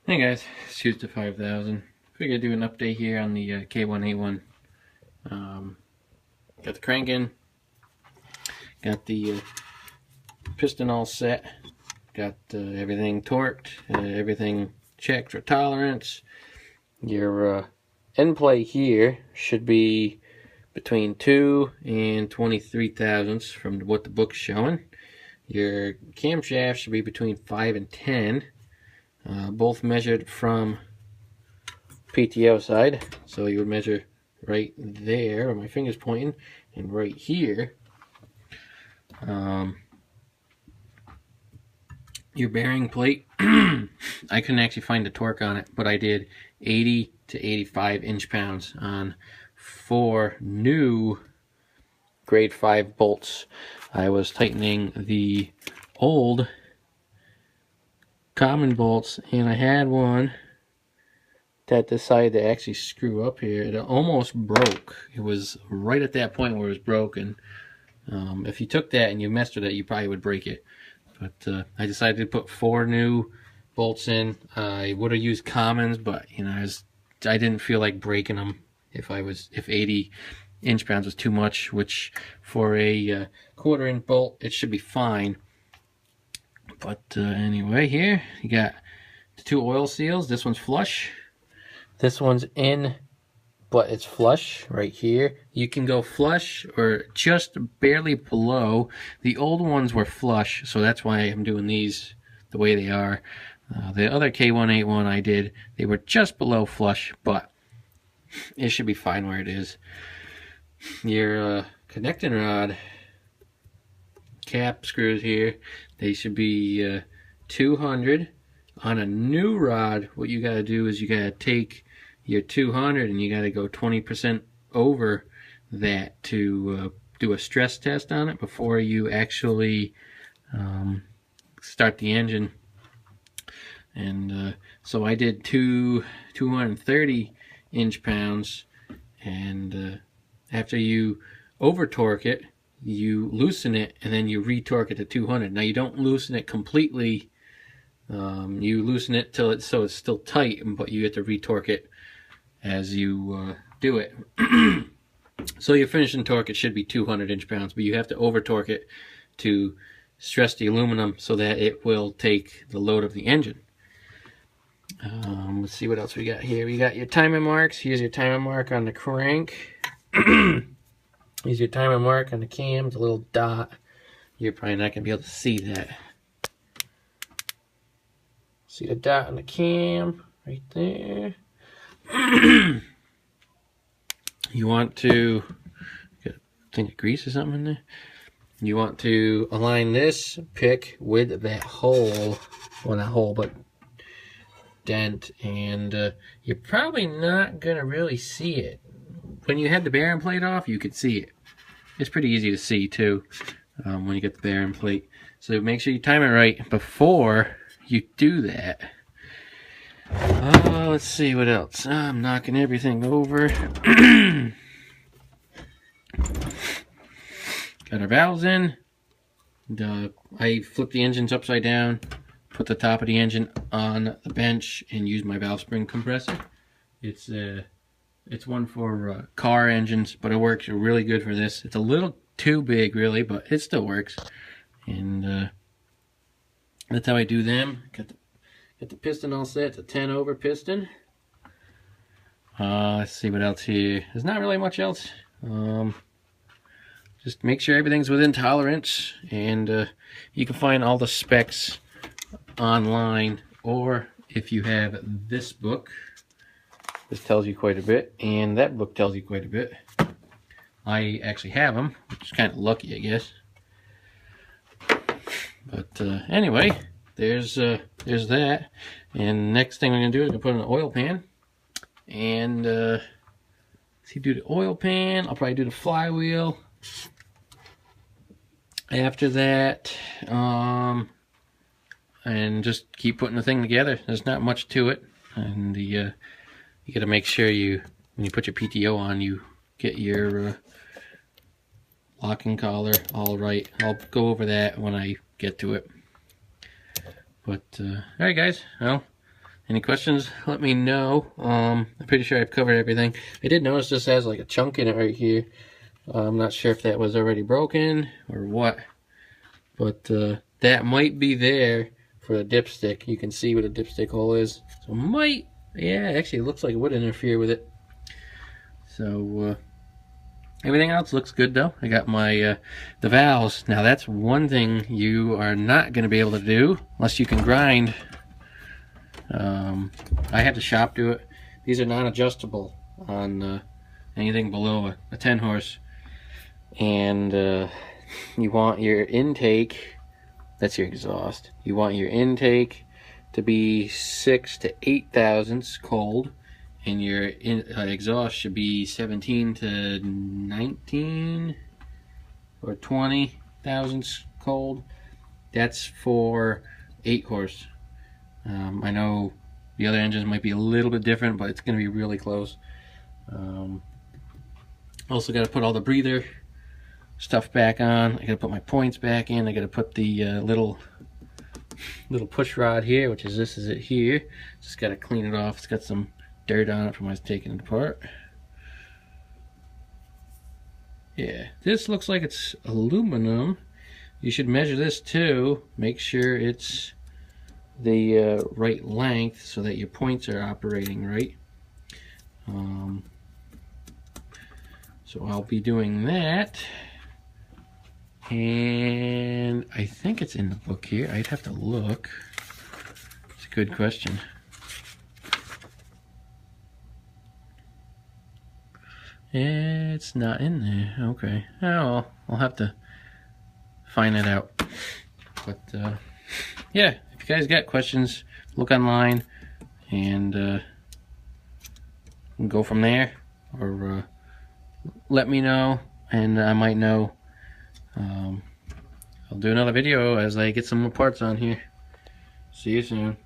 Hey guys, it's Tuesday 5000. Figured I'd do an update here on the K181. Got the crank in, got the piston all set, got everything torqued, everything checked for tolerance. Your end plate here should be between 2 and 23 thousandths from what the book's showing. Your camshaft should be between 5 and 10. Both measured from PTO side, so you would measure right there where my finger's pointing, and right here. Your bearing plate, I couldn't actually find the torque on it, but I did 80 to 85 inch-pounds on 4 new grade 5 bolts. I was tightening the old common bolts, and I had one that decided to actually screw up here. It almost broke. It was right at that point where it was broken. If you took that and you messed with it, you probably would break it. But I decided to put 4 new bolts in. I would have used commons, but you know, I didn't feel like breaking them if 80 inch-pounds was too much, which for a quarter-inch bolt it should be fine. But anyway, here you got the 2 oil seals. This one's flush. This one's in, but it's flush right here. You can go flush or just barely below. The old ones were flush, so that's why I'm doing these the way they are. The other K181 I did, they were just below flush, but it should be fine where it is. Your connecting rod cap screws here, they should be 200. On a new rod, what you got to do is you got to take your 200 and you got to go 20% over that to do a stress test on it before you actually start the engine. And so I did 230 inch-pounds, and after you over torque it, you loosen it and then you re-torque it to 200. Now you don't loosen it completely. You loosen it till it's still tight, but you have to re-torque it as you do it. So your finishing torque, it should be 200 inch-pounds, but you have to over torque it to stress the aluminum so that it will take the load of the engine. Let's see what else we got here. We got your timing marks. Here's your timing mark on the crank. Here's your timer mark on the cam. It's a little dot. You're probably not going to be able to see that. See the dot on the cam right there. You want to get a thing of grease or something in there. You want to align this pick with that hole. Well, not hole, but dent. And you're probably not going to really see it. When you had the bearing plate off, you could see it. It's pretty easy to see too when you get the bearing plate. So make sure you time it right before you do that. Let's see what else. I'm knocking everything over. Got our valves in. I flipped the engines upside down, put the top of the engine on the bench, and used my valve spring compressor. It's one for car engines, but it works really good for this. It's a little too big, really, but it still works. And that's how I do them. Got the piston all set. It's a 10 over piston. Let's see what else here. There's not really much else. Just make sure everything's within tolerance, and you can find all the specs online, or if you have this book. This tells you quite a bit, and that book tells you quite a bit. I actually have them, which is kind of lucky, I guess. But anyway, there's that. And next thing we're gonna do is put in an oil pan, and do the oil pan. I'll probably do the flywheel after that, and just keep putting the thing together. There's not much to it, and you got to make sure when you put your PTO on, you get your locking collar all right. I'll go over that when I get to it. But alright guys, well, Any questions, let me know. I'm pretty sure I've covered everything. I did notice this has like a chunk in it right here. I'm not sure if that was already broken or what, but that might be there for the dipstick. You can see what a dipstick hole is. So yeah, actually it looks like it would interfere with it. So everything else looks good though. I got my the valves. Now that's one thing you are not going to be able to do unless you can grind. I had the shop do it. These are non-adjustable on anything below a 10 horse. And you want your intake, that's your exhaust, you want your intake to be 6 to 8 thousandths cold, and your exhaust should be 17 to 19 or 20 thousandths cold. That's for 8 horse. I know the other engines might be a little bit different, but it's going to be really close. Also got to put all the breather stuff back on. I got to put my points back in. I got to put the little push rod here, which is this is it here. Just got to clean it off. It's got some dirt on it from when I was taking it apart. Yeah, this looks like it's aluminum. You should measure this too. Make sure it's the right length so that your points are operating right. So I'll be doing that, and I think it's in the book here. I'd have to look. It's a good question. It's not in there. Okay. Oh, well, I'll have to find it out. But yeah, if you guys got questions, look online and go from there, or let me know and I might know. I'll do another video as I get some more parts on here. See you soon.